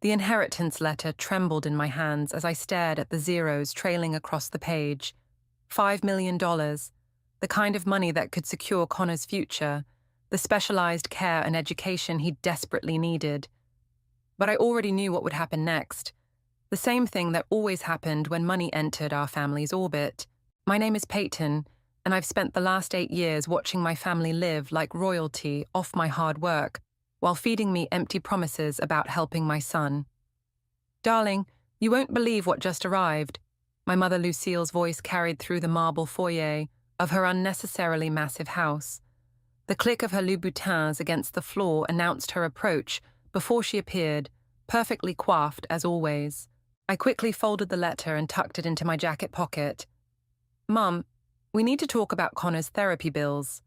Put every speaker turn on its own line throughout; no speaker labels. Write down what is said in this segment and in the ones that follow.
The inheritance letter trembled in my hands as I stared at the zeros trailing across the page. $5 million, the kind of money that could secure Connor's future, the specialized care and education he desperately needed. But I already knew what would happen next. The same thing that always happened when money entered our family's orbit. My name is Peyton, and I've spent the last 8 years watching my family live like royalty off my hard work, while feeding me empty promises about helping my son. Darling, you won't believe what just arrived. My mother Lucille's voice carried through the marble foyer of her unnecessarily massive house. The click of her Louboutins against the floor announced her approach before she appeared, perfectly coiffed as always. I quickly folded the letter and tucked it into my jacket pocket. Mum, we need to talk about Connor's therapy bills.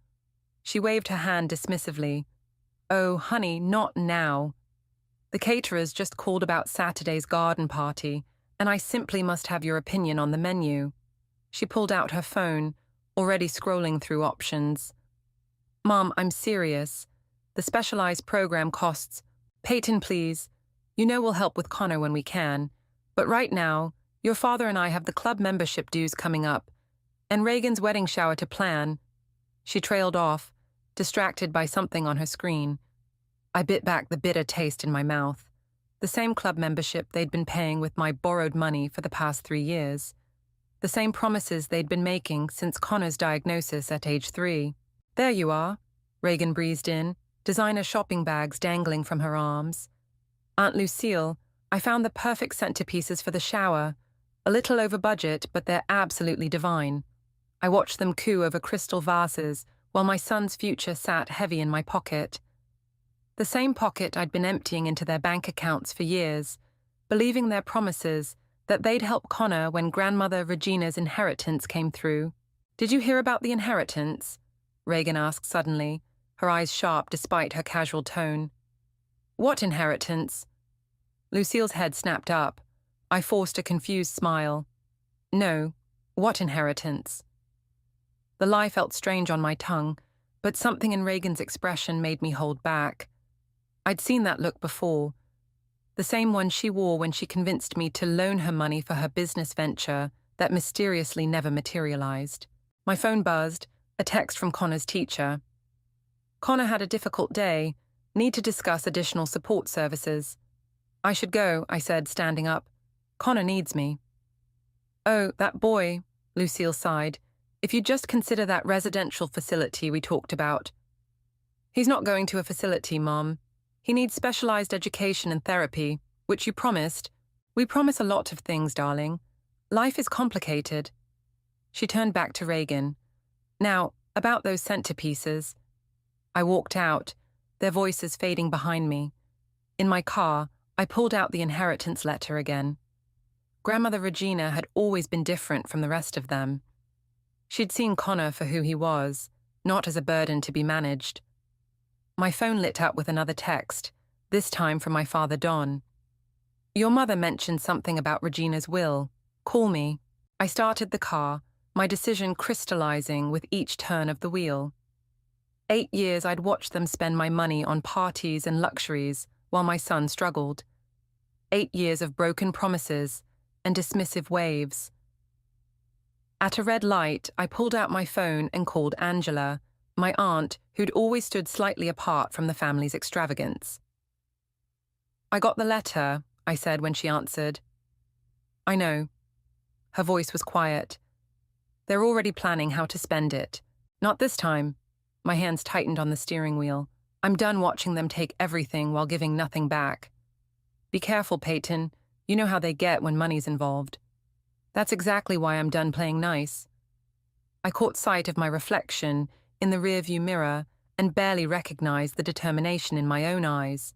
She waved her hand dismissively. Oh, honey, not now. The caterers just called about Saturday's garden party, and I simply must have your opinion on the menu. She pulled out her phone, already scrolling through options. Mom, I'm serious. The specialized program costs. Peyton, please. You know we'll help with Connor when we can. But right now, your father and I have the club membership dues coming up, and Reagan's wedding shower to plan. She trailed off, distracted by something on her screen. I bit back the bitter taste in my mouth. The same club membership they'd been paying with my borrowed money for the past 3 years. The same promises they'd been making since Connor's diagnosis at age 3. There you are, Reagan breezed in, designer shopping bags dangling from her arms. Aunt Lucille, I found the perfect centerpieces for the shower. A little over budget, but they're absolutely divine. I watched them coo over crystal vases while my son's future sat heavy in my pocket. The same pocket I'd been emptying into their bank accounts for years, believing their promises that they'd help Connor when Grandmother Regina's inheritance came through. Did you hear about the inheritance? Reagan asked suddenly, her eyes sharp despite her casual tone. What inheritance? Lucille's head snapped up. I forced a confused smile. No, what inheritance? The lie felt strange on my tongue, but something in Reagan's expression made me hold back. I'd seen that look before. The same one she wore when she convinced me to loan her money for her business venture that mysteriously never materialized. My phone buzzed, a text from Connor's teacher. Connor had a difficult day, need to discuss additional support services. I should go, I said, standing up. Connor needs me. Oh, that boy, Lucille sighed. If you just consider that residential facility we talked about. He's not going to a facility, Mom. He needs specialized education and therapy, which you promised. We promise a lot of things, darling. Life is complicated. She turned back to Reagan. Now, about those centerpieces. I walked out, their voices fading behind me. In my car, I pulled out the inheritance letter again. Grandmother Regina had always been different from the rest of them. She'd seen Connor for who he was, not as a burden to be managed. My phone lit up with another text, this time from my father Don. Your mother mentioned something about Regina's will. Call me. I started the car, my decision crystallizing with each turn of the wheel. 8 years I'd watched them spend my money on parties and luxuries while my son struggled. 8 years of broken promises and dismissive waves. At a red light, I pulled out my phone and called Angela, my aunt who'd always stood slightly apart from the family's extravagance. I got the letter, I said when she answered. I know. Her voice was quiet. They're already planning how to spend it. Not this time. My hands tightened on the steering wheel. I'm done watching them take everything while giving nothing back. Be careful, Peyton. You know how they get when money's involved. That's exactly why I'm done playing nice. I caught sight of my reflection in the rearview mirror and barely recognized the determination in my own eyes.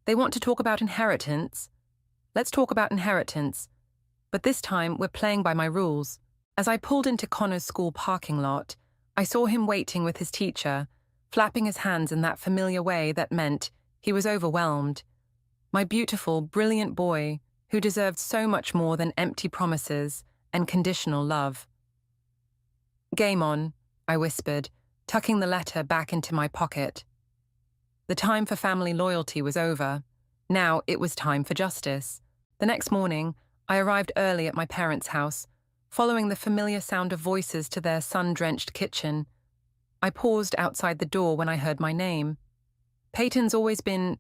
They want to talk about inheritance. Let's talk about inheritance. But this time we're playing by my rules. As I pulled into Connor's school parking lot, I saw him waiting with his teacher, flapping his hands in that familiar way that meant he was overwhelmed. My beautiful, brilliant boy, who deserved so much more than empty promises and conditional love. Game on, I whispered, tucking the letter back into my pocket. The time for family loyalty was over. Now it was time for justice. The next morning, I arrived early at my parents' house, following the familiar sound of voices to their sun-drenched kitchen. I paused outside the door when I heard my name. Peyton's always been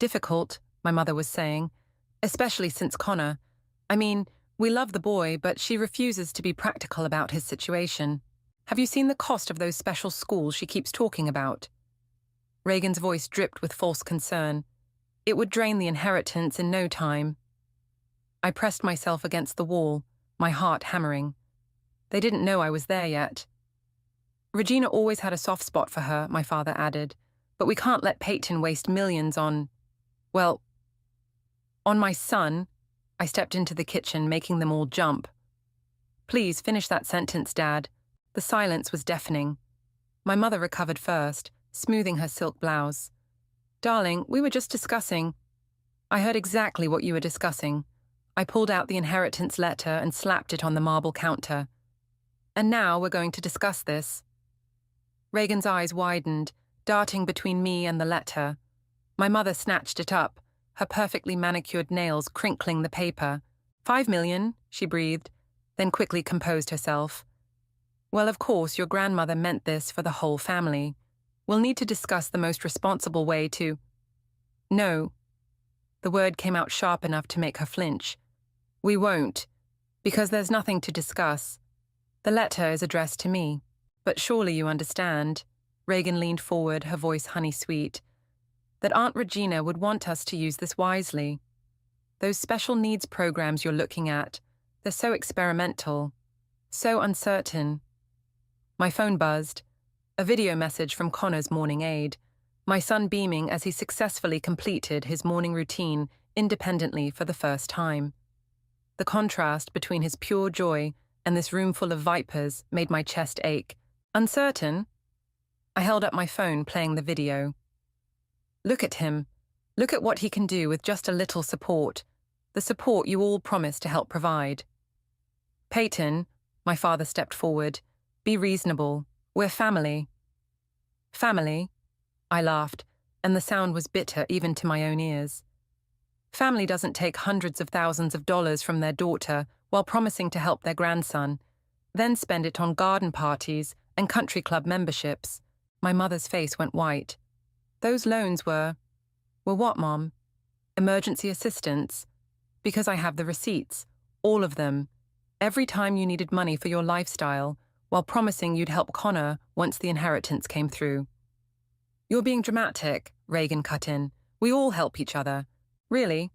difficult, my mother was saying, especially since Connor. I mean, we love the boy, but she refuses to be practical about his situation. Have you seen the cost of those special schools she keeps talking about? Reagan's voice dripped with false concern. It would drain the inheritance in no time. I pressed myself against the wall, my heart hammering. They didn't know I was there yet. Regina always had a soft spot for her, my father added, but we can't let Peyton waste millions on, well, on my son. I stepped into the kitchen, making them all jump. Please finish that sentence, Dad. The silence was deafening. My mother recovered first, smoothing her silk blouse. Darling, we were just discussing. I heard exactly what you were discussing. I pulled out the inheritance letter and slapped it on the marble counter. And now we're going to discuss this. Reagan's eyes widened, darting between me and the letter. My mother snatched it up, her perfectly manicured nails crinkling the paper. $5 million, she breathed, then quickly composed herself. Well, of course, your grandmother meant this for the whole family. We'll need to discuss the most responsible way to... No. The word came out sharp enough to make her flinch. We won't, because there's nothing to discuss. The letter is addressed to me. But surely you understand, Reagan leaned forward, her voice honey-sweet, that Aunt Regina would want us to use this wisely. Those special needs programs you're looking at, they're so experimental, so uncertain. My phone buzzed. A video message from Connor's morning aide, my son beaming as he successfully completed his morning routine independently for the first time. The contrast between his pure joy and this room full of vipers made my chest ache. Uncertain? I held up my phone, playing the video. Look at him. Look at what he can do with just a little support. The support you all promised to help provide. Peyton, my father stepped forward. Be reasonable. We're family. Family? I laughed, and the sound was bitter even to my own ears. Family doesn't take hundreds of thousands of dollars from their daughter while promising to help their grandson, then spend it on garden parties and country club memberships. My mother's face went white. Those loans were what, Mom? Emergency assistance? Because I have the receipts, all of them. Every time you needed money for your lifestyle, while promising you'd help Connor once the inheritance came through. You're being dramatic, Reagan cut in. We all help each other. Really?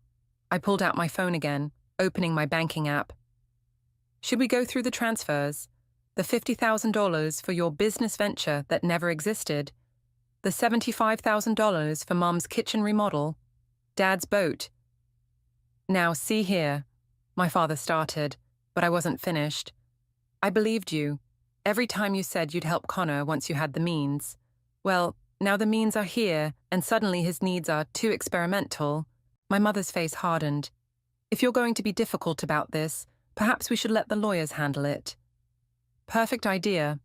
I pulled out my phone again, opening my banking app. Should we go through the transfers? The $50,000 for your business venture that never existed. The $75,000 for Mom's kitchen remodel. Dad's boat. Now, see here. My father started, but I wasn't finished. I believed you. Every time you said you'd help Connor once you had the means. Well, now the means are here, and suddenly his needs are too experimental. My mother's face hardened. If you're going to be difficult about this, perhaps we should let the lawyers handle it. Perfect idea.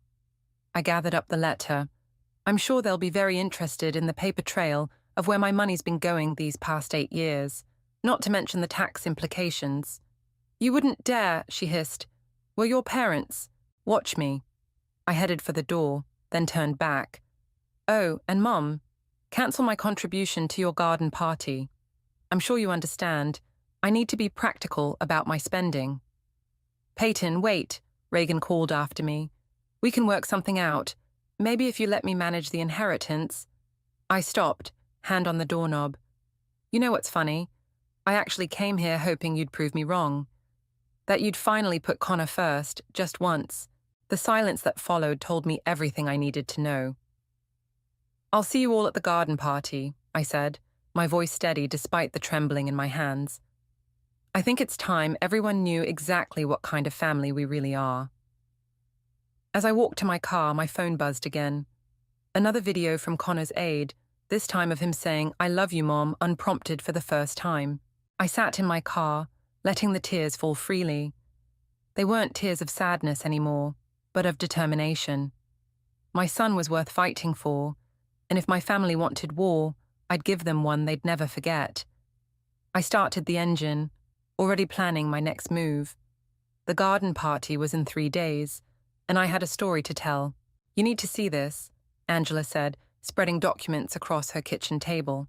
I gathered up the letter. I'm sure they'll be very interested in the paper trail of where my money's been going these past 8 years, not to mention the tax implications. You wouldn't dare, she hissed. We're your parents. Watch me. I headed for the door, then turned back. Oh, and Mom, cancel my contribution to your garden party. I'm sure you understand. I need to be practical about my spending. Peyton, wait, Reagan called after me. We can work something out. Maybe if you let me manage the inheritance. I stopped, hand on the doorknob. You know what's funny? I actually came here hoping you'd prove me wrong. That you'd finally put Connor first, just once. The silence that followed told me everything I needed to know. I'll see you all at the garden party, I said, my voice steady despite the trembling in my hands. I think it's time everyone knew exactly what kind of family we really are. As I walked to my car, my phone buzzed again. Another video from Connor's aide, this time of him saying, "I love you, Mom," unprompted for the first time. I sat in my car, letting the tears fall freely. They weren't tears of sadness anymore, but of determination. My son was worth fighting for, and if my family wanted war, I'd give them one they'd never forget. I started the engine, already planning my next move. The garden party was in 3 days, and I had a story to tell. "You need to see this," Angela said, spreading documents across her kitchen table.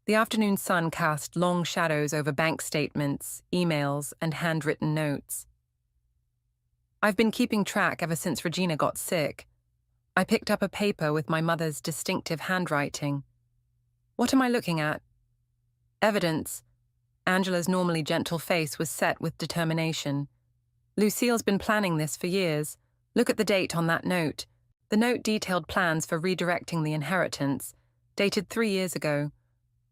The afternoon sun cast long shadows over bank statements, emails, and handwritten notes. "I've been keeping track ever since Regina got sick. I picked up a paper with my mother's distinctive handwriting. What am I looking at?" "Evidence." Angela's normally gentle face was set with determination. "Lucille's been planning this for years. Look at the date on that note. The note detailed plans for redirecting the inheritance, dated 3 years ago,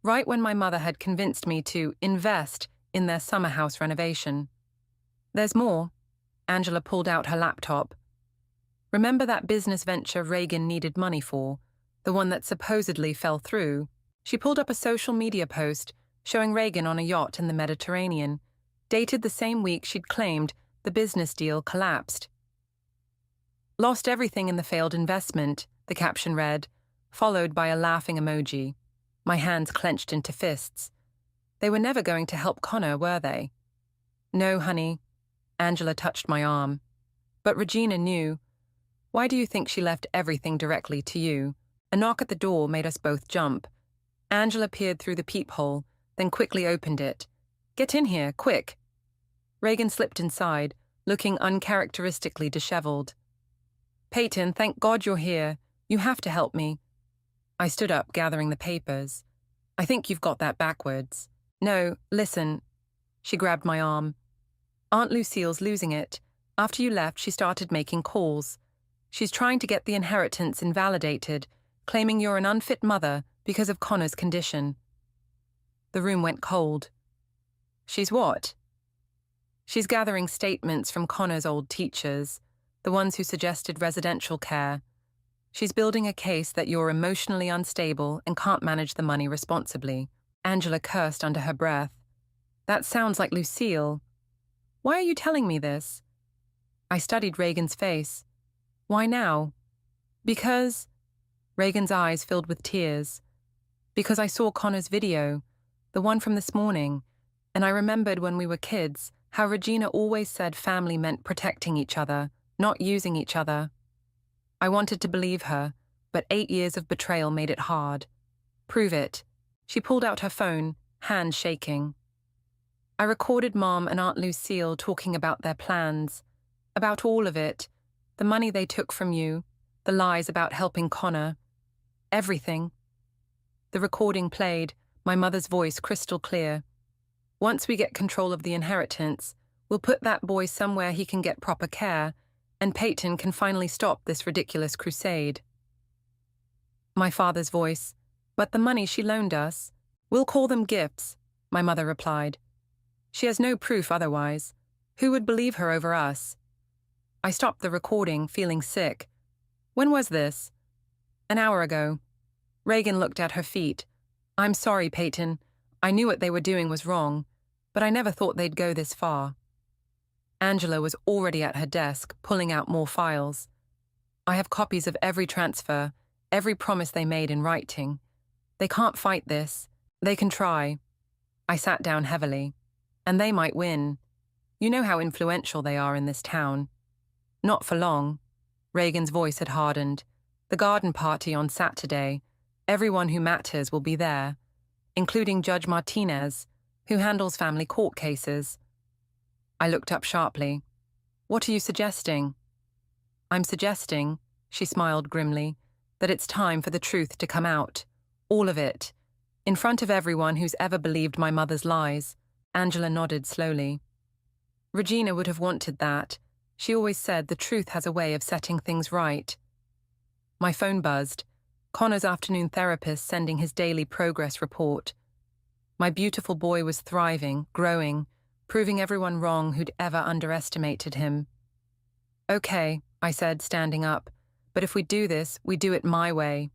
right when my mother had convinced me to invest in their summer house renovation. There's more." Angela pulled out her laptop. "Remember that business venture Reagan needed money for, the one that supposedly fell through?" She pulled up a social media post showing Reagan on a yacht in the Mediterranean, dated the same week she'd claimed the business deal collapsed. "Lost everything in the failed investment," the caption read, followed by a laughing emoji. My hands clenched into fists. They were never going to help Connor, were they? "No, honey." Angela touched my arm. "But Regina knew. Why do you think she left everything directly to you?" A knock at the door made us both jump. Angela peered through the peephole, then quickly opened it. "Get in here, quick." Reagan slipped inside, looking uncharacteristically disheveled. "Peyton, thank God you're here. You have to help me." I stood up, gathering the papers. "I think you've got that backwards." "No, listen." She grabbed my arm. "Aunt Lucille's losing it. After you left, she started making calls. She's trying to get the inheritance invalidated, claiming you're an unfit mother because of Connor's condition." The room went cold. "She's what?" "She's gathering statements from Connor's old teachers, the ones who suggested residential care. She's building a case that you're emotionally unstable and can't manage the money responsibly." Angela cursed under her breath. "That sounds like Lucille. Why are you telling me this?" I studied Reagan's face. "Why now?" "Because—" Reagan's eyes filled with tears. "Because I saw Connor's video, the one from this morning, and I remembered when we were kids how Regina always said family meant protecting each other, not using each other. I wanted to believe her, but 8 years of betrayal made it hard." "Prove it." She pulled out her phone, hands shaking. "I recorded Mom and Aunt Lucille talking about their plans, about all of it, the money they took from you, the lies about helping Connor, everything." The recording played, my mother's voice crystal clear. "Once we get control of the inheritance, we'll put that boy somewhere he can get proper care, and Peyton can finally stop this ridiculous crusade." My father's voice. "But the money she loaned us—" "We'll call them gifts," my mother replied. "She has no proof otherwise. Who would believe her over us?" I stopped the recording, feeling sick. "When was this?" "An hour ago." Reagan looked at her feet. "I'm sorry, Peyton. I knew what they were doing was wrong, but I never thought they'd go this far." Angela was already at her desk, pulling out more files. "I have copies of every transfer, every promise they made in writing. They can't fight this. They can try." I sat down heavily. "And they might win. You know how influential they are in this town." "Not for long." Reagan's voice had hardened. "The garden party on Saturday. Everyone who matters will be there, including Judge Martinez, who handles family court cases." I looked up sharply. "What are you suggesting?" "I'm suggesting," she smiled grimly, "that it's time for the truth to come out. All of it. In front of everyone who's ever believed my mother's lies." Angela nodded slowly. "Regina would have wanted that. She always said the truth has a way of setting things right." My phone buzzed. Connor's afternoon therapist sending his daily progress report. My beautiful boy was thriving, growing, proving everyone wrong who'd ever underestimated him. "Okay," I said, standing up, "but if we do this, we do it my way.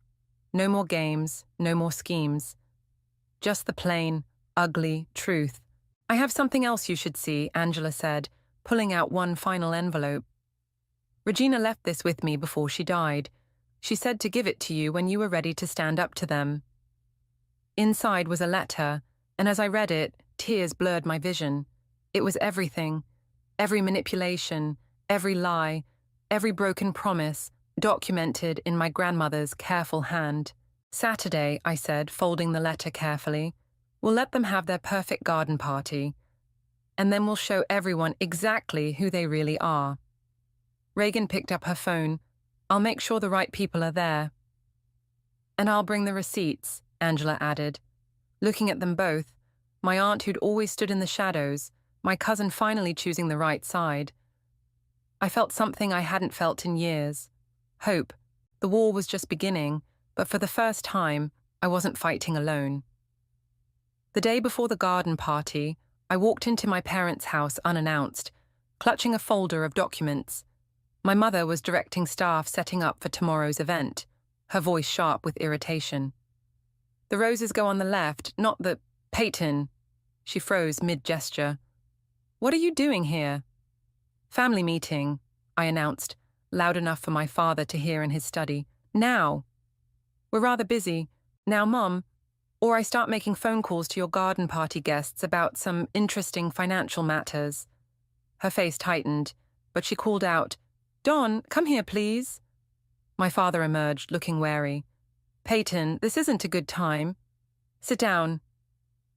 No more games, no more schemes. Just the plain, ugly truth." "I have something else you should see," Angela said, pulling out one final envelope. "Regina left this with me before she died. She said to give it to you when you were ready to stand up to them." Inside was a letter, And as I read it, tears blurred my vision. It was everything. Every manipulation, every lie, every broken promise, documented in my grandmother's careful hand. "Saturday," I said, folding the letter carefully. "We'll let them have their perfect garden party. And then we'll show everyone exactly who they really are." Reagan picked up her phone. "I'll make sure the right people are there." "And I'll bring the receipts," Angela added. Looking at them both, my aunt who'd always stood in the shadows, my cousin finally choosing the right side, I felt something I hadn't felt in years. Hope. The war was just beginning, but for the first time, I wasn't fighting alone. The day before the garden party, I walked into my parents' house unannounced, clutching a folder of documents. My mother was directing staff setting up for tomorrow's event, her voice sharp with irritation. "The roses go on the left, not the— Peyton." She froze mid-gesture. "What are you doing here?" "Family meeting," I announced, loud enough for my father to hear in his study. "Now." "We're rather busy. Now, Mom, or I start making phone calls to your garden party guests about some interesting financial matters." Her face tightened, but she called out, "Don, come here, please." My father emerged, looking wary. "Peyton, this isn't a good time." "Sit down."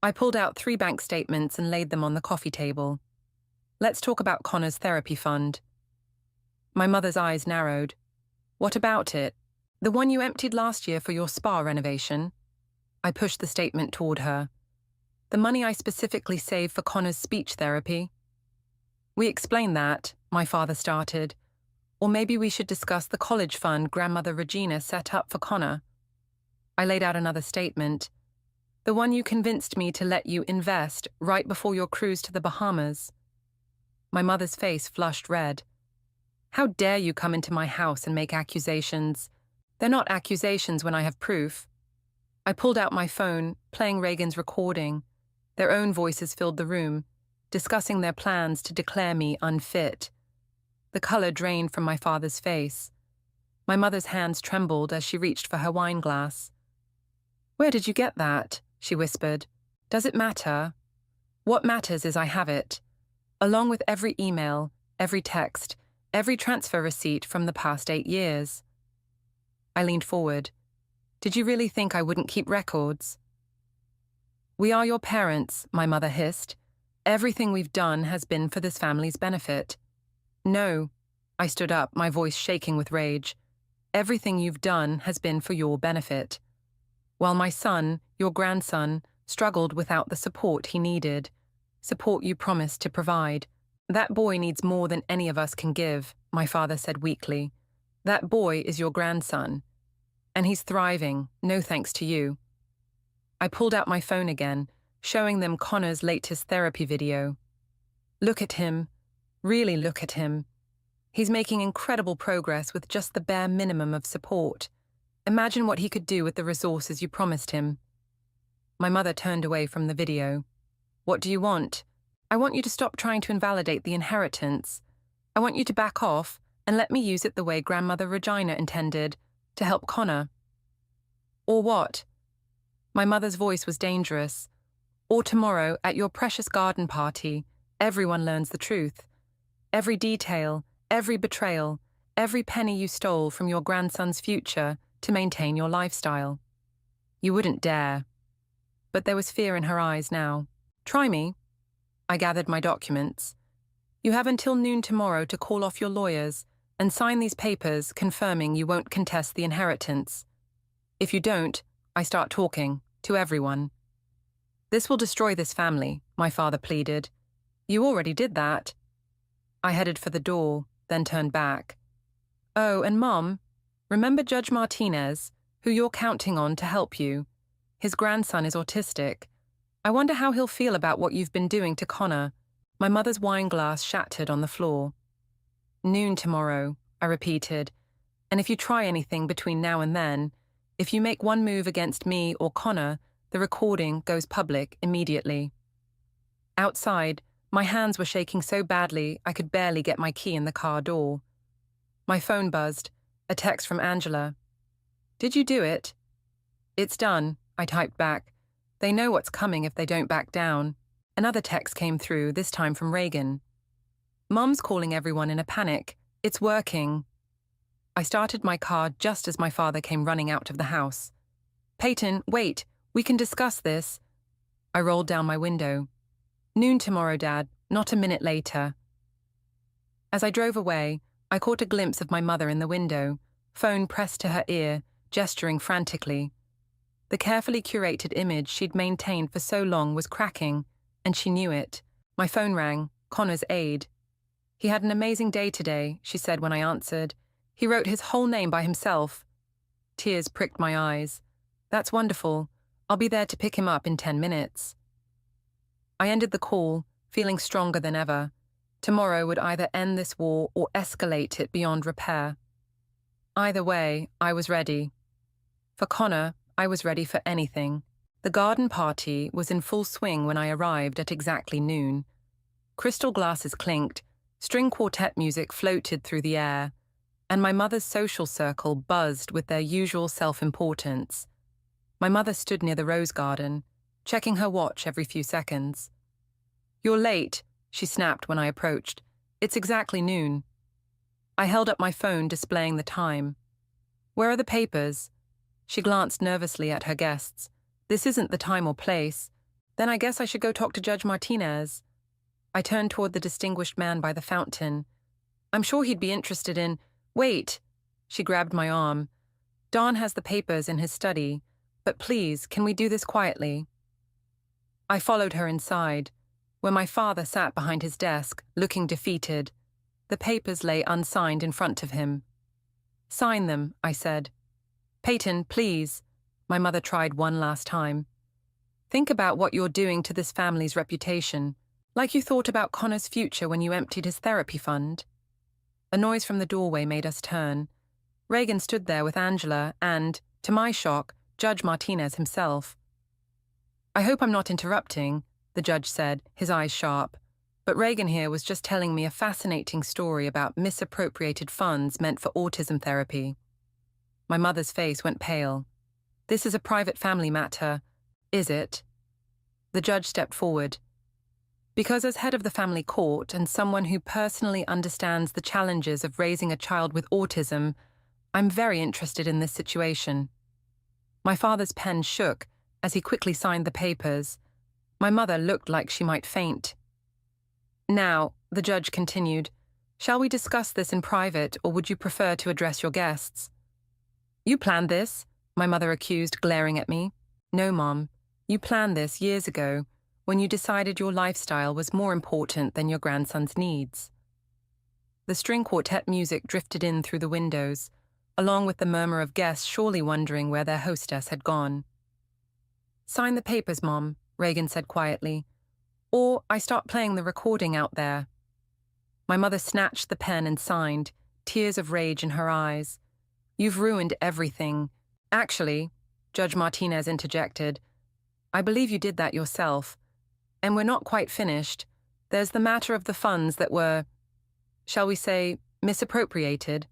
I pulled out 3 bank statements and laid them on the coffee table. "Let's talk about Connor's therapy fund." My mother's eyes narrowed. "What about it? The one you emptied last year for your spa renovation?" I pushed the statement toward her. "The money I specifically saved for Connor's speech therapy." "We explained that," my father started. "Or maybe we should discuss the college fund Grandmother Regina set up for Connor." I laid out another statement. "The one you convinced me to let you invest right before your cruise to the Bahamas." My mother's face flushed red. "How dare you come into my house and make accusations? They're not accusations when I have proof." I pulled out my phone, playing Reagan's recording. Their own voices filled the room, discussing their plans to declare me unfit. The color drained from my father's face. My mother's hands trembled as she reached for her wine glass. "Where did you get that?" she whispered. "Does it matter? What matters is I have it, along with every email, every text, every transfer receipt from the past 8 years. I leaned forward. "Did you really think I wouldn't keep records?" "We are your parents," my mother hissed. "Everything we've done has been for this family's benefit." "No." I stood up, my voice shaking with rage. "Everything you've done has been for your benefit. While my son, your grandson, struggled without the support he needed, support you promised to provide. That boy needs more than any of us can give," my father said weakly. "That boy is your grandson. And he's thriving, no thanks to you." I pulled out my phone again, showing them Connor's latest therapy video. "Look at him. Really look at him. He's making incredible progress with just the bare minimum of support. Imagine what he could do with the resources you promised him." My mother turned away from the video. "What do you want?" "I want you to stop trying to invalidate the inheritance. I want you to back off and let me use it the way Grandmother Regina intended, to help Connor." "Or what?" My mother's voice was dangerous. "Or tomorrow, at your precious garden party, everyone learns the truth. Every detail, every betrayal, every penny you stole from your grandson's future to maintain your lifestyle." "You wouldn't dare." But there was fear in her eyes now. "Try me." I gathered my documents. "You have until noon tomorrow to call off your lawyers and sign these papers confirming you won't contest the inheritance. If you don't, I start talking, to everyone." "This will destroy this family," my father pleaded. "You already did that." I headed for the door, then turned back. "Oh, and Mom, remember Judge Martinez, who you're counting on to help you? His grandson is autistic. I wonder how he'll feel about what you've been doing to Connor." My mother's wine glass shattered on the floor. "Noon tomorrow," I repeated. "And if you try anything between now and then, if you make one move against me or Connor, the recording goes public immediately." Outside, my hands were shaking so badly I could barely get my key in the car door. My phone buzzed, a text from Angela. "Did you do it?" "It's done," I typed back. They know what's coming if they don't back down. Another text came through, this time from Reagan. Mum's calling everyone in a panic. It's working. I started my car just as my father came running out of the house. Peyton, wait, we can discuss this. I rolled down my window. Noon tomorrow, Dad, not a minute later. As I drove away, I caught a glimpse of my mother in the window, phone pressed to her ear, gesturing frantically. The carefully curated image she'd maintained for so long was cracking, and she knew it. My phone rang, Connor's aide. He had an amazing day today, she said when I answered. He wrote his whole name by himself. Tears pricked my eyes. That's wonderful. I'll be there to pick him up in 10 minutes. I ended the call, feeling stronger than ever. Tomorrow would either end this war or escalate it beyond repair. Either way, I was ready. For Connor, I was ready for anything. The garden party was in full swing when I arrived at exactly noon. Crystal glasses clinked, string quartet music floated through the air, and my mother's social circle buzzed with their usual self-importance. My mother stood near the rose garden, checking her watch every few seconds. You're late, she snapped when I approached. It's exactly noon. I held up my phone displaying the time. Where are the papers? She glanced nervously at her guests. This isn't the time or place. Then I guess I should go talk to Judge Martinez. I turned toward the distinguished man by the fountain. I'm sure he'd be interested in... Wait! She grabbed my arm. Don has the papers in his study, but please, can we do this quietly? I followed her inside, where my father sat behind his desk, looking defeated. The papers lay unsigned in front of him. Sign them, I said. Peyton, please. My mother tried one last time. Think about what you're doing to this family's reputation, like you thought about Connor's future when you emptied his therapy fund. A noise from the doorway made us turn. Reagan stood there with Angela and, to my shock, Judge Martinez himself. I hope I'm not interrupting, the judge said, his eyes sharp. But Reagan here was just telling me a fascinating story about misappropriated funds meant for autism therapy. My mother's face went pale. This is a private family matter, is it? The judge stepped forward. Because as head of the family court and someone who personally understands the challenges of raising a child with autism, I'm very interested in this situation. My father's pen shook as he quickly signed the papers. My mother looked like she might faint. Now, the judge continued, shall we discuss this in private or would you prefer to address your guests? You planned this, my mother accused, glaring at me. No, Mom, you planned this years ago, when you decided your lifestyle was more important than your grandson's needs. The string quartet music drifted in through the windows, along with the murmur of guests surely wondering where their hostess had gone. Sign the papers, Mom, Reagan said quietly, or I start playing the recording out there. My mother snatched the pen and signed, tears of rage in her eyes. You've ruined everything. Actually, Judge Martinez interjected, I believe you did that yourself. And we're not quite finished. There's the matter of the funds that were, shall we say, misappropriated.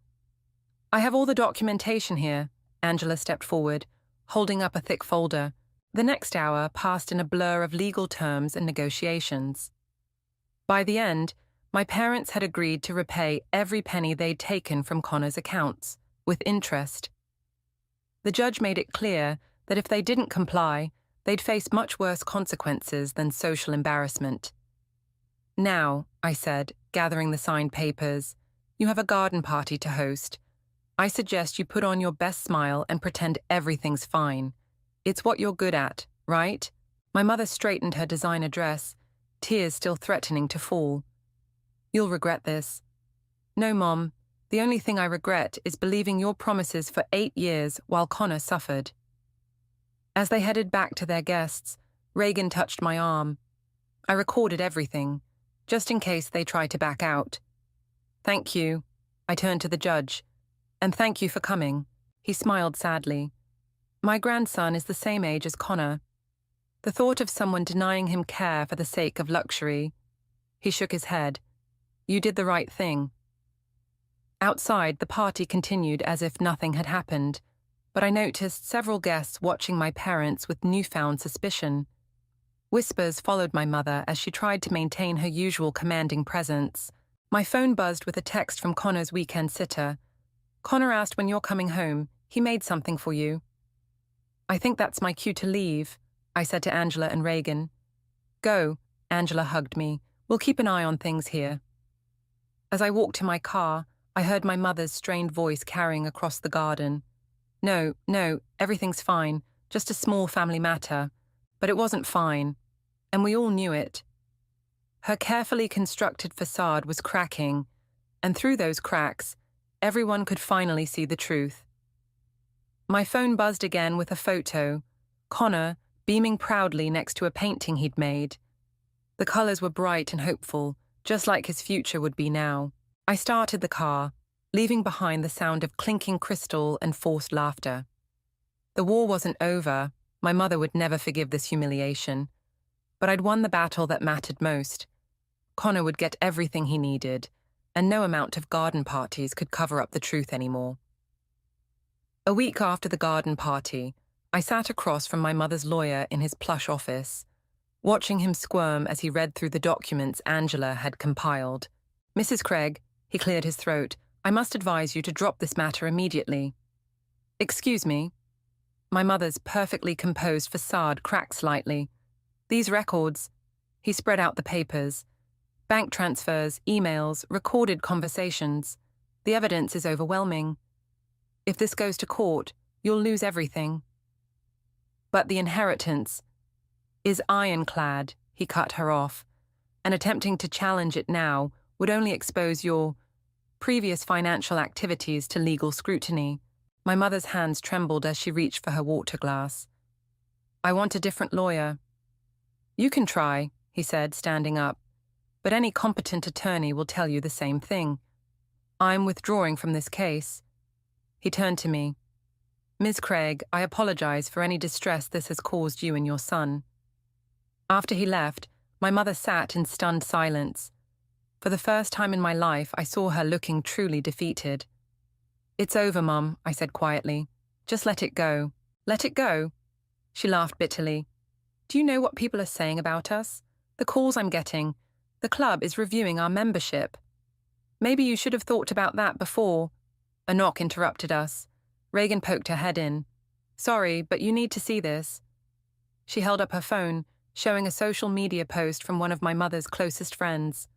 I have all the documentation here, Angela stepped forward, holding up a thick folder. The next hour passed in a blur of legal terms and negotiations. By the end, my parents had agreed to repay every penny they'd taken from Connor's accounts, with interest. The judge made it clear that if they didn't comply, they'd face much worse consequences than social embarrassment. Now, I said, gathering the signed papers, you have a garden party to host. I suggest you put on your best smile and pretend everything's fine. It's what you're good at, right? My mother straightened her designer dress, tears still threatening to fall. You'll regret this. No, Mom, the only thing I regret is believing your promises for 8 years while Connor suffered. As they headed back to their guests, Reagan touched my arm. I recorded everything, just in case they tried to back out. Thank you. I turned to the judge. And thank you for coming. He smiled sadly. My grandson is the same age as Connor. The thought of someone denying him care for the sake of luxury. He shook his head. You did the right thing. Outside, the party continued as if nothing had happened. but I noticed several guests watching my parents with newfound suspicion. Whispers followed my mother as she tried to maintain her usual commanding presence. My phone buzzed with a text from Connor's weekend sitter. "Connor asked when you're coming home. He made something for you." "I think that's my cue to leave," I said to Angela and Reagan. "Go," Angela hugged me. "We'll keep an eye on things here." As I walked to my car, I heard my mother's strained voice carrying across the garden. No, everything's fine, just a small family matter." But it wasn't fine, and we all knew it. Her carefully constructed facade was cracking, and through those cracks, everyone could finally see the truth. My phone buzzed again with a photo, Connor beaming proudly next to a painting he'd made. The colors were bright and hopeful, just like his future would be now. I started the car, leaving behind the sound of clinking crystal and forced laughter. The war wasn't over. My mother would never forgive this humiliation. But I'd won the battle that mattered most. Connor would get everything he needed, and no amount of garden parties could cover up the truth anymore. A week after the garden party, I sat across from my mother's lawyer in his plush office, watching him squirm as he read through the documents Angela had compiled. "Mrs. Craig," he cleared his throat, "I must advise you to drop this matter immediately." "Excuse me." My mother's perfectly composed facade cracked slightly. "These records," he spread out the papers, "bank transfers, emails, recorded conversations. The evidence is overwhelming. If this goes to court, you'll lose everything." "But the inheritance is ironclad," he cut her off, "and attempting to challenge it now would only expose your previous financial activities to legal scrutiny." My mother's hands trembled as she reached for her water glass. "I want a different lawyer." "You can try," he said, standing up, "but any competent attorney will tell you the same thing. I'm withdrawing from this case." He turned to me. "Ms. Craig, I apologize for any distress this has caused you and your son." After he left, my mother sat in stunned silence. For the first time in my life, I saw her looking truly defeated. "It's over, Mum," I said quietly. "Just let it go." "Let it go?" She laughed bitterly. "Do you know what people are saying about us? The calls I'm getting. The club is reviewing our membership." "Maybe you should have thought about that before." A knock interrupted us. Reagan poked her head in. "Sorry, but you need to see this." She held up her phone, showing a social media post from one of my mother's closest friends.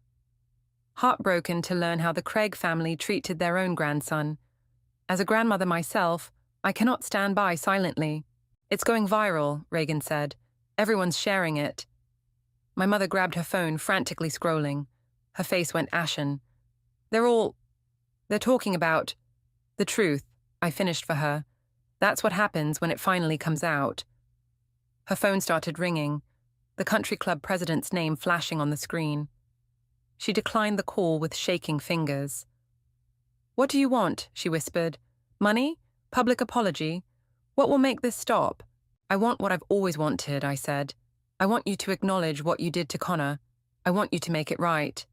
Heartbroken to learn how the Craig family treated their own grandson. As a grandmother myself, I cannot stand by silently. "It's going viral," Reagan said. "Everyone's sharing it." My mother grabbed her phone, frantically scrolling. Her face went ashen. They're talking about the truth," I finished for her. "That's what happens when it finally comes out." Her phone started ringing, the country club president's name flashing on the screen. She declined the call with shaking fingers. "What do you want?" she whispered. "Money? Public apology? What will make this stop?" "I want what I've always wanted," I said. "I want you to acknowledge what you did to Connor. I want you to make it right."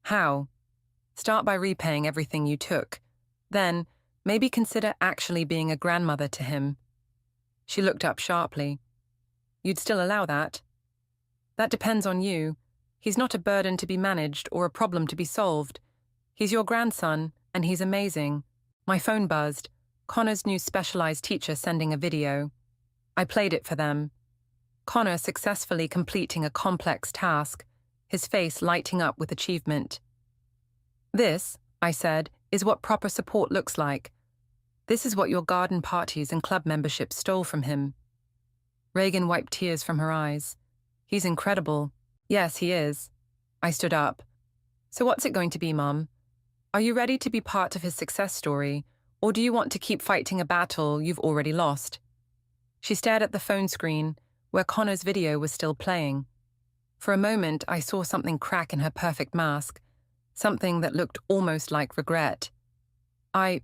"How?" "Start by repaying everything you took. Then, maybe consider actually being a grandmother to him." She looked up sharply. "You'd still allow that?" "That depends on you. He's not a burden to be managed or a problem to be solved. He's your grandson, and he's amazing." My phone buzzed. Connor's new specialized teacher sending a video. I played it for them. Connor successfully completing a complex task, his face lighting up with achievement. "This," I said, "is what proper support looks like. This is what your garden parties and club memberships stole from him." Reagan wiped tears from her eyes. "He's incredible." "Yes, he is." I stood up. "So what's it going to be, Mum? Are you ready to be part of his success story, or do you want to keep fighting a battle you've already lost?" She stared at the phone screen, where Connor's video was still playing. For a moment, I saw something crack in her perfect mask, something that looked almost like regret. I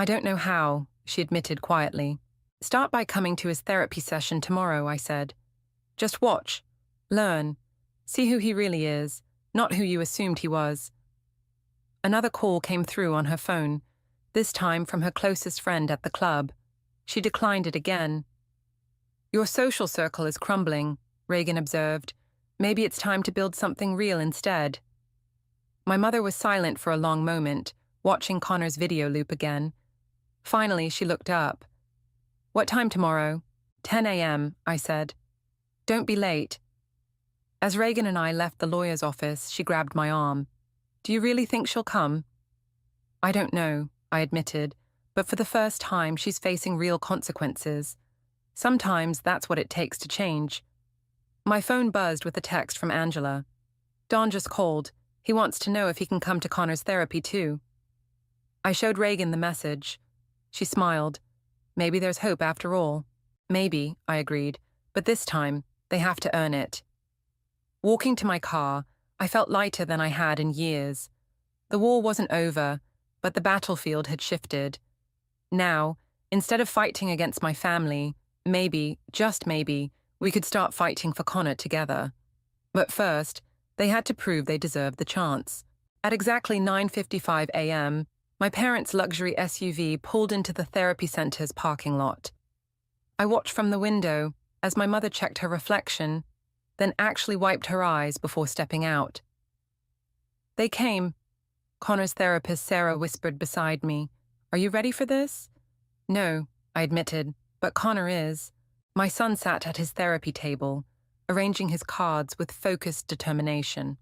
don't know how," she admitted quietly. "Start by coming to his therapy session tomorrow," I said. "Just watch, learn, see who he really is, not who you assumed he was." Another call came through on her phone, this time from her closest friend at the club. She declined it again. Your social circle is crumbling, Reagan observed. Maybe it's time to build something real instead. My mother was silent for a long moment, watching Connor's video loop again. Finally, she looked up. What time tomorrow? 10 a.m., I said. Don't be late. As Reagan and I left the lawyer's office, she grabbed my arm. Do you really think she'll come? I don't know, I admitted, but for the first time she's facing real consequences. Sometimes that's what it takes to change. My phone buzzed with a text from Angela. Don just called. He wants to know if he can come to Connor's therapy too. I showed Reagan the message. She smiled. Maybe there's hope after all. Maybe, I agreed, but this time, they have to earn it. Walking to my car, I felt lighter than I had in years. The war wasn't over, but the battlefield had shifted. Now, instead of fighting against my family, maybe, just maybe, we could start fighting for Connor together. But first, they had to prove they deserved the chance. At exactly 9:55 a.m., my parents' luxury SUV pulled into the therapy center's parking lot. I watched from the window as my mother checked her reflection, then actually wiped her eyes before stepping out. They came. Connor's therapist Sarah whispered beside me. Are you ready for this? No, I admitted, but Connor is. My son sat at his therapy table, arranging his cards with focused determination.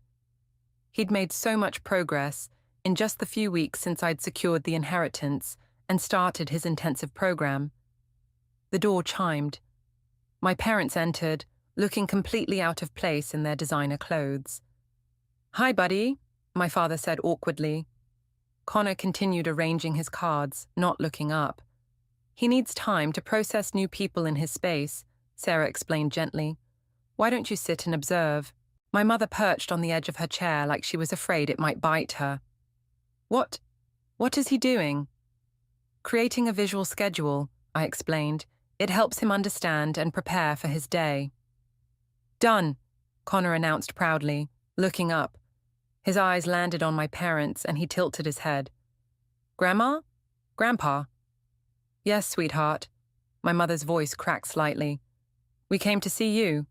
He'd made so much progress in just the few weeks since I'd secured the inheritance and started his intensive program. The door chimed. My parents entered, looking completely out of place in their designer clothes. Hi, buddy, my father said awkwardly. Connor continued arranging his cards, not looking up. He needs time to process new people in his space, Sarah explained gently. Why don't you sit and observe? My mother perched on the edge of her chair like she was afraid it might bite her. What is he doing? Creating a visual schedule, I explained. It helps him understand and prepare for his day. Done, Connor announced proudly, looking up. His eyes landed on my parents and he tilted his head. Grandma? Grandpa? Yes, sweetheart. My mother's voice cracked slightly. We came to see you.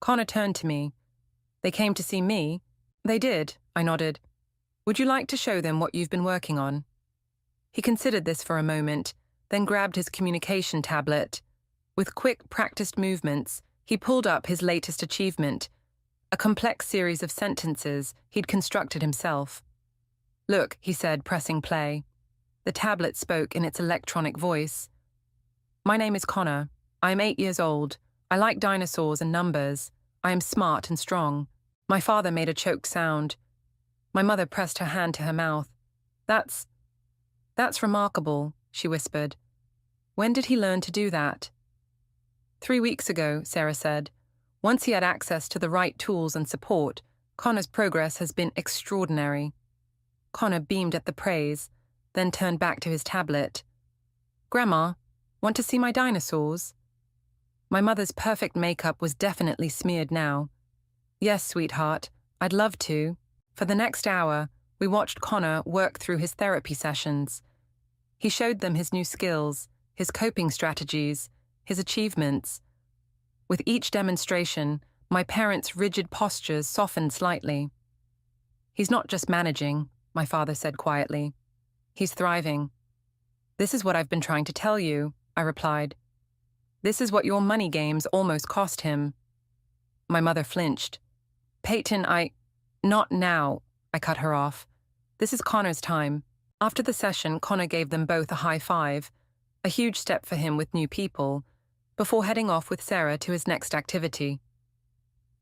Connor turned to me. They came to see me? They did, I nodded. Would you like to show them what you've been working on? He considered this for a moment, then grabbed his communication tablet. With quick, practiced movements, he pulled up his latest achievement, a complex series of sentences he'd constructed himself. Look, he said, pressing play. The tablet spoke in its electronic voice. My name is Connor. I am 8 years old. I like dinosaurs and numbers. I am smart and strong. My father made a choked sound. My mother pressed her hand to her mouth. That's remarkable, she whispered. When did he learn to do that? 3 weeks ago, Sarah said. Once he had access to the right tools and support, Connor's progress has been extraordinary. Connor beamed at the praise, then turned back to his tablet. Grandma, want to see my dinosaurs? My mother's perfect makeup was definitely smeared now. Yes, sweetheart, I'd love to. For the next hour, we watched Connor work through his therapy sessions. He showed them his new skills, his coping strategies, his achievements. With each demonstration, my parents' rigid postures softened slightly. He's not just managing, my father said quietly. He's thriving. This is what I've been trying to tell you, I replied. This is what your money games almost cost him. My mother flinched. Peyton, Not now, I cut her off. This is Connor's time. After the session, Connor gave them both a high five, a huge step for him with new people, before heading off with Sarah to his next activity.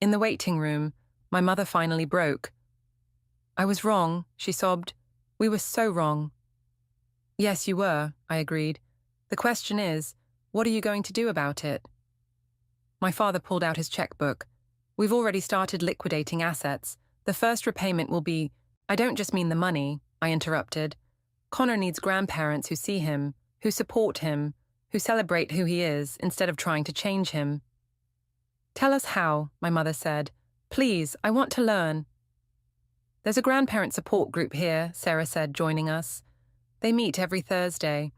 In the waiting room, my mother finally broke. I was wrong, she sobbed. We were so wrong. Yes, you were, I agreed. The question is, what are you going to do about it? My father pulled out his checkbook. We've already started liquidating assets. The first repayment will be... I don't just mean the money, I interrupted. Connor needs grandparents who see him, who support him, who celebrate who he is instead of trying to change him. Tell us how, my mother said. Please, I want to learn. There's a grandparent support group here, Sarah said, joining us. They meet every Thursday.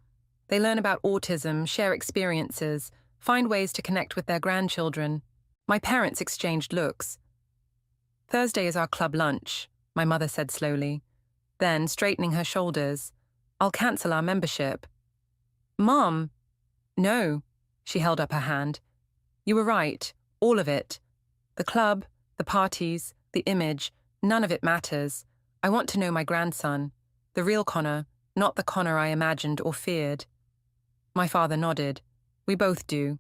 They learn about autism, share experiences, find ways to connect with their grandchildren. My parents exchanged looks. Thursday is our club lunch, my mother said slowly. Then, straightening her shoulders, I'll cancel our membership. Mom! No, she held up her hand. You were right, all of it. The club, the parties, the image, none of it matters. I want to know my grandson, the real Connor, not the Connor I imagined or feared. My father nodded. We both do.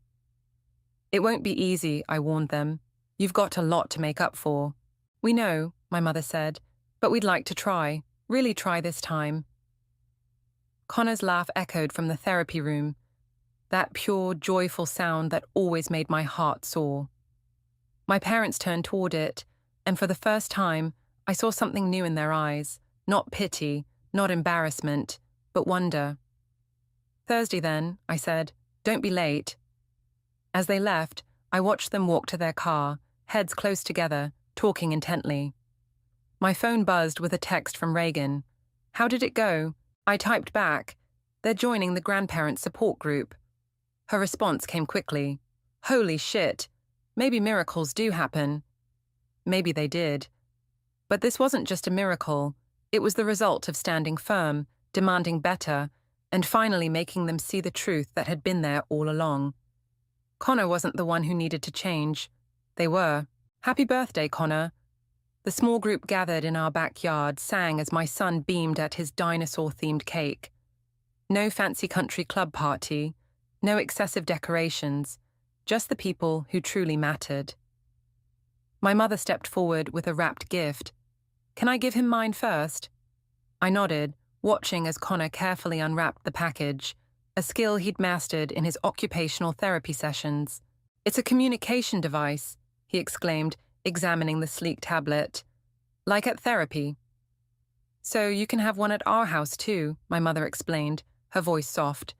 It won't be easy, I warned them. You've got a lot to make up for. We know, my mother said, but we'd like to try, really try this time. Connor's laugh echoed from the therapy room, that pure, joyful sound that always made my heart soar. My parents turned toward it, and for the first time, I saw something new in their eyes, not pity, not embarrassment, but wonder. Thursday then, I said, don't be late. As they left, I watched them walk to their car, heads close together, talking intently. My phone buzzed with a text from Reagan. How did it go? I typed back, they're joining the grandparent support group. Her response came quickly. Holy shit, maybe miracles do happen. Maybe they did. But this wasn't just a miracle. It was the result of standing firm, demanding better, and finally making them see the truth that had been there all along. Connor wasn't the one who needed to change. They were. Happy birthday, Connor. The small group gathered in our backyard sang as my son beamed at his dinosaur-themed cake. No fancy country club party, no excessive decorations, just the people who truly mattered. My mother stepped forward with a wrapped gift. Can I give him mine first? I nodded, watching as Connor carefully unwrapped the package, a skill he'd mastered in his occupational therapy sessions. It's a communication device, he exclaimed, examining the sleek tablet. Like at therapy. So you can have one at our house too, my mother explained, her voice soft.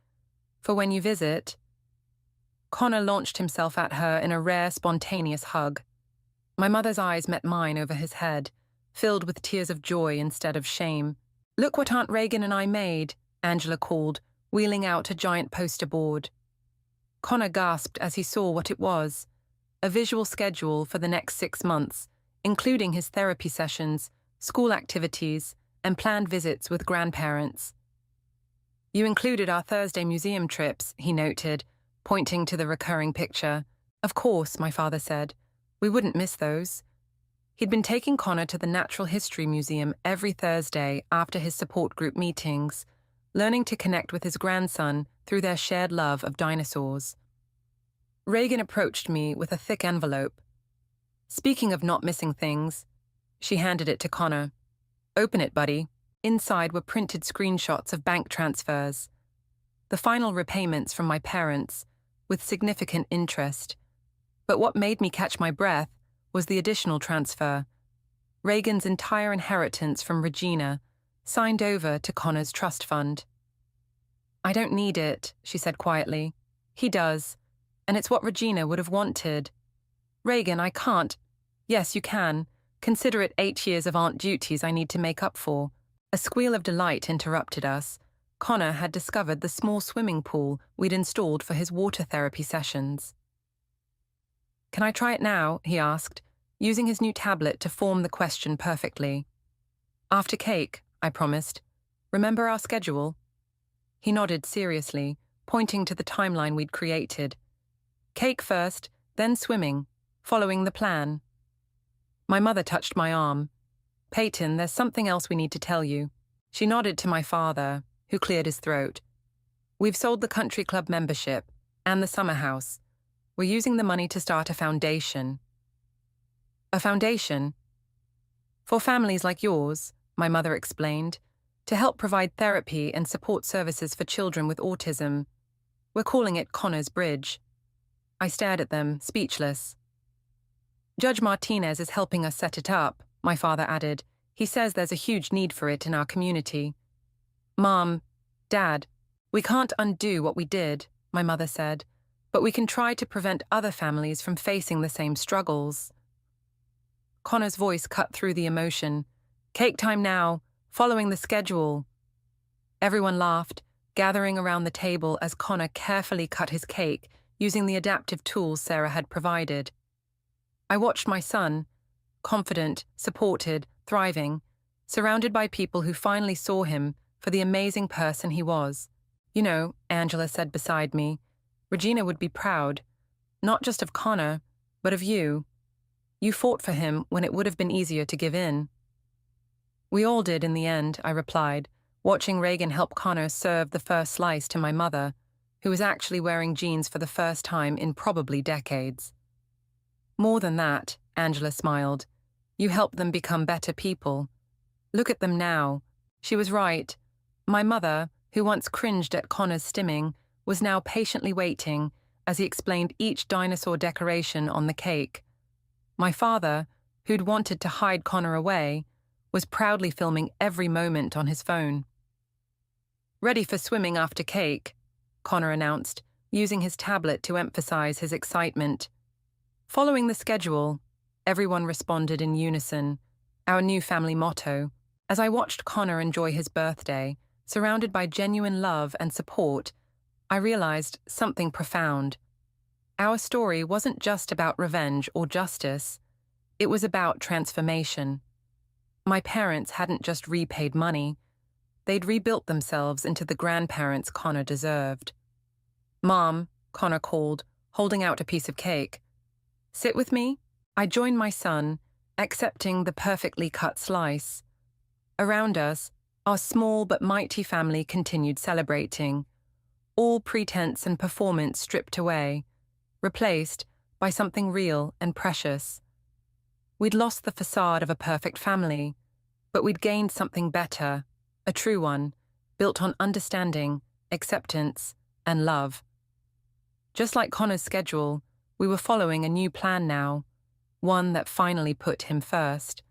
For when you visit. Connor launched himself at her in a rare, spontaneous hug. My mother's eyes met mine over his head, filled with tears of joy instead of shame. Look what Aunt Reagan and I made, Angela called, wheeling out a giant poster board. Connor gasped as he saw what it was. A visual schedule for the next 6 months, including his therapy sessions, school activities, and planned visits with grandparents. You included our Thursday museum trips, he noted, pointing to the recurring picture. Of course, my father said. We wouldn't miss those. He'd been taking Connor to the Natural History Museum every Thursday after his support group meetings, learning to connect with his grandson through their shared love of dinosaurs. Reagan approached me with a thick envelope. Speaking of not missing things, she handed it to Connor. Open it, buddy. Inside were printed screenshots of bank transfers. The final repayments from my parents, with significant interest. But what made me catch my breath was the additional transfer. Reagan's entire inheritance from Regina, signed over to Connor's trust fund. I don't need it, she said quietly. He does, and it's what Regina would have wanted. Reagan, I can't. Yes, you can. Consider it 8 years of aunt duties I need to make up for. A squeal of delight interrupted us. Connor had discovered the small swimming pool we'd installed for his water therapy sessions. Can I try it now? He asked, using his new tablet to form the question perfectly. After cake, I promised. Remember our schedule? He nodded seriously, pointing to the timeline we'd created. Cake first, then swimming, following the plan. My mother touched my arm. Peyton, there's something else we need to tell you. She nodded to my father, who cleared his throat. We've sold the country club membership and the summer house. We're using the money to start a foundation. A foundation? For families like yours, my mother explained, to help provide therapy and support services for children with autism. We're calling it Connor's Bridge. I stared at them, speechless. Judge Martinez is helping us set it up, my father added. He says there's a huge need for it in our community. Mom, Dad, we can't undo what we did, my mother said, but we can try to prevent other families from facing the same struggles. Connor's voice cut through the emotion. Cake time now, following the schedule. Everyone laughed, gathering around the table as Connor carefully cut his cake using the adaptive tools Sarah had provided. I watched my son, confident, supported, thriving, surrounded by people who finally saw him for the amazing person he was. You know, Angela said beside me, Regina would be proud, not just of Connor, but of you. You fought for him when it would have been easier to give in. We all did in the end, I replied, watching Reagan help Connor serve the first slice to my mother, who was actually wearing jeans for the first time in probably decades. More than that, Angela smiled. You helped them become better people. Look at them now. She was right. My mother, who once cringed at Connor's stimming, was now patiently waiting as he explained each dinosaur decoration on the cake. My father, who'd wanted to hide Connor away, was proudly filming every moment on his phone. Ready for swimming after cake, Connor announced, using his tablet to emphasize his excitement. Following the schedule, everyone responded in unison, our new family motto, as I watched Connor enjoy his birthday, surrounded by genuine love and support. I realized something profound. Our story wasn't just about revenge or justice. It was about transformation. My parents hadn't just repaid money. They'd rebuilt themselves into the grandparents Connor deserved. Mom, Connor called, holding out a piece of cake. Sit with me? I joined my son, accepting the perfectly cut slice. Around us, our small but mighty family continued celebrating, all pretense and performance stripped away, replaced by something real and precious. We'd lost the facade of a perfect family, but we'd gained something better, a true one, built on understanding, acceptance, and love. Just like Connor's schedule, we were following a new plan now, one that finally put him first.